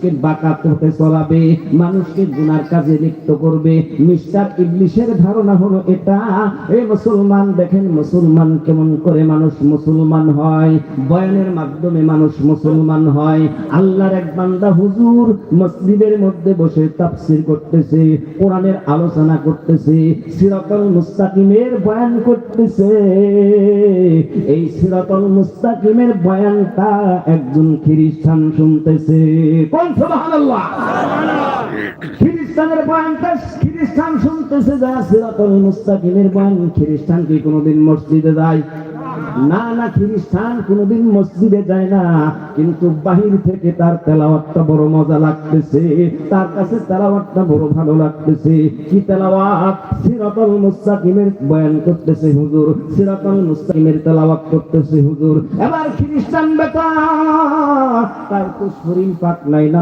মানুষকে বাঁকা পথে চলাবে, মানুষকে গুনার কাজে লিপ্ত করবে। মিস্টার ইবলিসের ধারণা হলো এটা। এই মুসলমান দেখেন, মুসলমান কেমন করে মানুষ মুসলমান হয়? বয়ানের মাধ্যমে মানুষ মুসলমান হয়। আল্লাহর এক বান্দা হুজুর মসজিদের মধ্যে বসে তাফসীর করতেছে, কোরআনের আলোচনা করতেছে, সিরাতুল মুস্তাকিমের বয়ান করতেছে। এই সিরাতুল মুস্তাকিমের বয়ানটা একজন খ্রিস্টান শুনতেছে। কোন সুবহানাল্লাহ! খ্রিস্টানের বয়ানটা খ্রিস্টান শুনতেছে। যা সিরাতুল মুস্তাকিমের বয়ান, খ্রিস্টান কি কোনোদিন মসজিদে যায়? না না, খ্রিস্টান কোনোদিন মসজিদে যায় না, কিন্তু বাহির থেকে তার তেলাওয়াতটা বড় মজা লাগতেছে, তার কাছে তেলাওয়াতটা বড় ভালো লাগতেছে। কি তেলাওয়াত? সিরাতুল মুস্তাকিমের বয়ান করতেছে হুজুর, সিরাতুল মুস্তাকিমের তেলাওয়াত করতেছে হুজুর। এবার খ্রিস্টান বেটা, তার তো শরীর পাক নাই না,